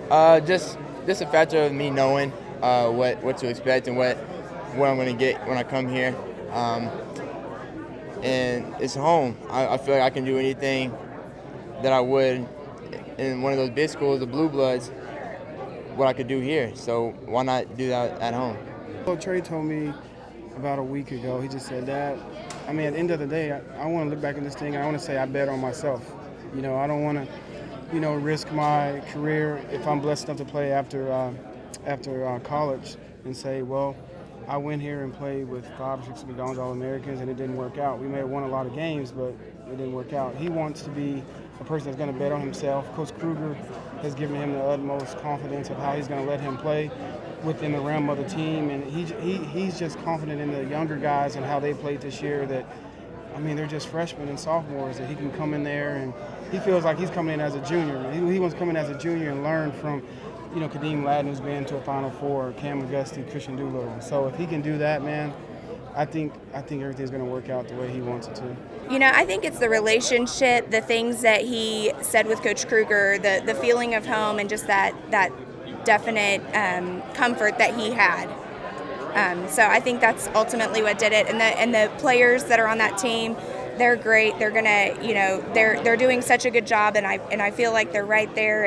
Just a factor of me knowing what to expect and what I'm going to get when I come here. And it's home. I feel like I can do anything that I would in one of those big schools, the Blue Bloods, what I could do here. So why not do that at home? Well, Trae told me about a week ago, he just said that, I mean, at the end of the day, I want to look back at this thing and I want to say I bet on myself. I don't want to, risk my career if I'm blessed enough to play after college and say, well, I went here and played with 5 or 6 McDonald's All-Americans and it didn't work out. We may have won a lot of games, but it didn't work out. He wants to be a person that's going to bet on himself. Coach Kruger has given him the utmost confidence of how he's going to let him play within the realm of the team, and he's just confident in the younger guys and how they played this year that, I mean, they're just freshmen and sophomores, that he can come in there and he feels like he's coming in as a junior. He wants to come in as a junior and learn from, Kadeem Ladden, who's been to a Final Four, Cam Auguste, Christian Doolittle. So if he can do that, man, I think everything's going to work out the way he wants it to. I think it's the relationship, the things that he said with Coach Kruger, the feeling of home, and just that definite comfort that he had. So I think that's ultimately what did it. And the players that are on that team, they're great. They're gonna, they're doing such a good job, and I feel like they're right there.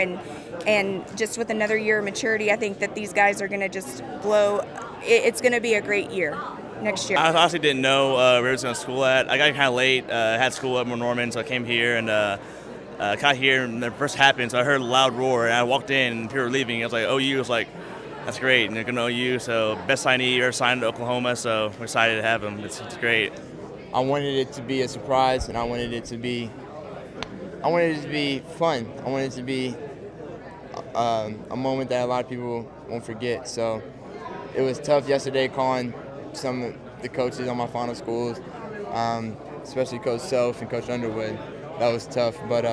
And just with another year of maturity, I think that these guys are gonna just blow. It's gonna be a great year next year. I honestly didn't know where I was going to school at. I got kind of late. Had school up in Norman, so I came here and got here. And the first happened, so I heard a loud roar, and I walked in, and people were leaving. I was like, "OU," I was like, "That's great." And they're going to OU, so best signee ever signed to Oklahoma. So we're excited to have him. It's great. I wanted it to be a surprise, and I wanted it to be fun. I wanted it to be a moment that a lot of people won't forget. So it was tough yesterday calling some of the coaches on my final schools, especially Coach Self and Coach Underwood. That was tough. But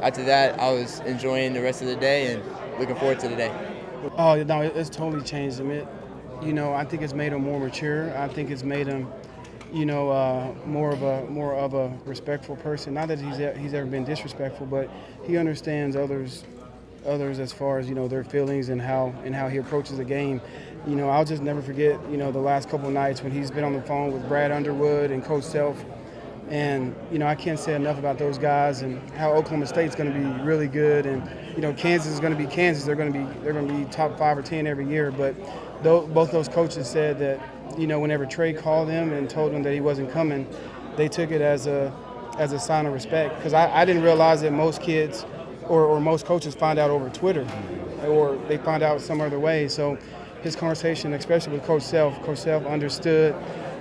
after that, I was enjoying the rest of the day and looking forward to the day. Oh, no, it's totally changed him. I think it's made him more mature. I think it's made him, more of a respectful person. Not that he's ever been disrespectful, but he understands others as far as their feelings and how he approaches the game. I'll just never forget the last couple of nights when he's been on the phone with Brad Underwood and Coach Self, and I can't say enough about those guys and how Oklahoma State's going to be really good, and Kansas is going to be Kansas. They're going to be top 5 or 10 every year. But both those coaches said that whenever Trae called them and told them that he wasn't coming, they took it as a sign of respect, because I didn't realize that most kids or most coaches find out over Twitter, or they find out some other way. So his conversation, especially with Coach Self understood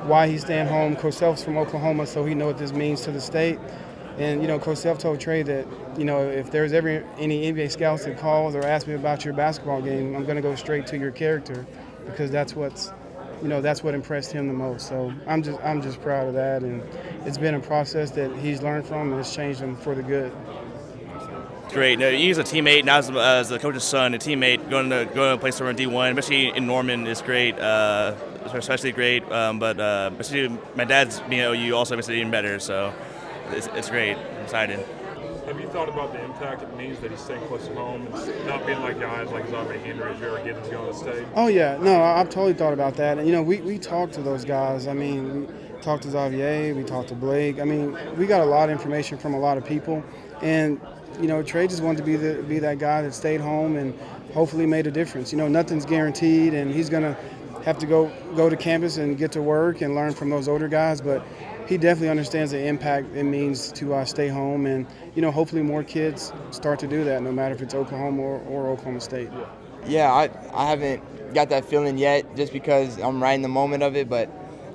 why he's staying home. Coach Self's from Oklahoma, so he knows what this means to the state. And, Coach Self told Trae that, if there's ever any NBA scouts that calls or asks me about your basketball game, I'm going to go straight to your character, because that's what impressed him the most. So I'm just proud of that, and it's been a process that he's learned from, and it's changed him for the good. Great. No, he's a teammate now as the coach's son, a teammate going to play somewhere in D1, especially in Norman, is great. Especially great. But especially my dad's being at OU also makes it even better. So it's great. I'm excited. Have you thought about the impact it means that he's staying close to home and not being like guys like Xavier Henry, Jared Gibbons going to state? Oh yeah, no, I've totally thought about that. And we talked to those guys. I mean, we talked to Xavier, we talked to Blake. I mean, we got a lot of information from a lot of people, and Trae just wanted to be that guy that stayed home and hopefully made a difference. Nothing's guaranteed, and he's gonna have to go to campus and get to work and learn from those older guys. But he definitely understands the impact it means to stay home, and hopefully more kids start to do that, no matter if it's Oklahoma or Oklahoma State. Yeah, I haven't got that feeling yet, just because I'm right in the moment of it. But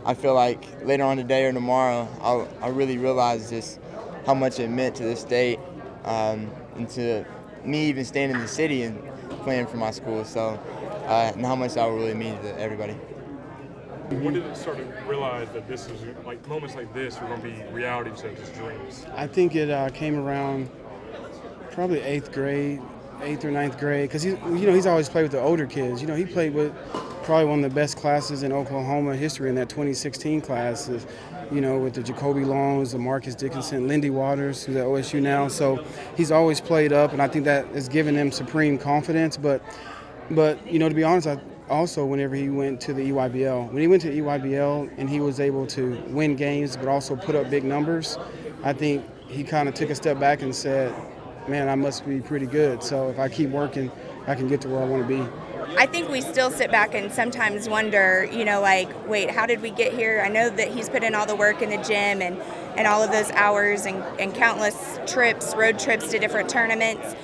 I feel like later on today or tomorrow, I'll really realize just how much it meant to the state. And to me even staying in the city and playing for my school, so and how much that will really mean to everybody. When did it start to realize that this is like moments like this are going to be reality instead of just dreams? I think it came around probably 8th or 9th grade, because he's always played with the older kids. He played with probably one of the best classes in Oklahoma history in that 2016 class, with the Jacoby Longs, the Marcus Dickinson, Lindy Waters, who's at OSU now. So he's always played up, and I think that has given him supreme confidence. But to be honest, also whenever he went to the EYBL, and he was able to win games but also put up big numbers, I think he kind of took a step back and said, man, I must be pretty good. So if I keep working, I can get to where I want to be. I think we still sit back and sometimes wonder, wait, how did we get here? I know that he's put in all the work in the gym and all of those hours and countless road trips to different tournaments.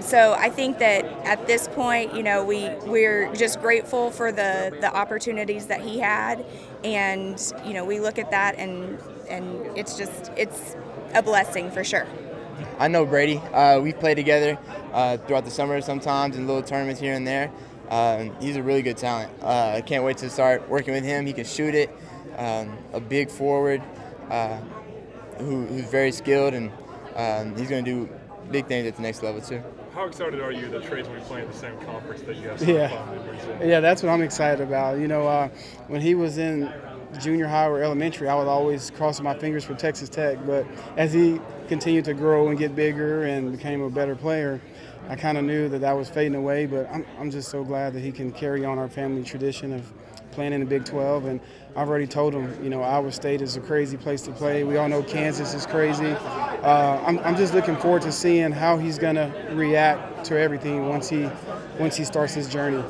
So I think that at this point, we're just grateful for the opportunities that he had, and we look at that and it's a blessing for sure. I know Brady. We've played together throughout the summer sometimes in little tournaments here and there. He's a really good talent. I can't wait to start working with him. He can shoot it. A big forward who's very skilled, and he's going to do big things at the next level too. How excited are you that Trae's going to be playing the same conference that you have some fun memories in? Yeah, that's what I'm excited about. When he was in junior high or elementary, I was always crossing my fingers for Texas Tech. But as he continued to grow and get bigger and became a better player, I kind of knew that was fading away. But I'm just so glad that he can carry on our family tradition of playing in the Big 12. And I've already told him, Iowa State is a crazy place to play. We all know Kansas is crazy. I'm just looking forward to seeing how he's going to react to everything once he starts his journey.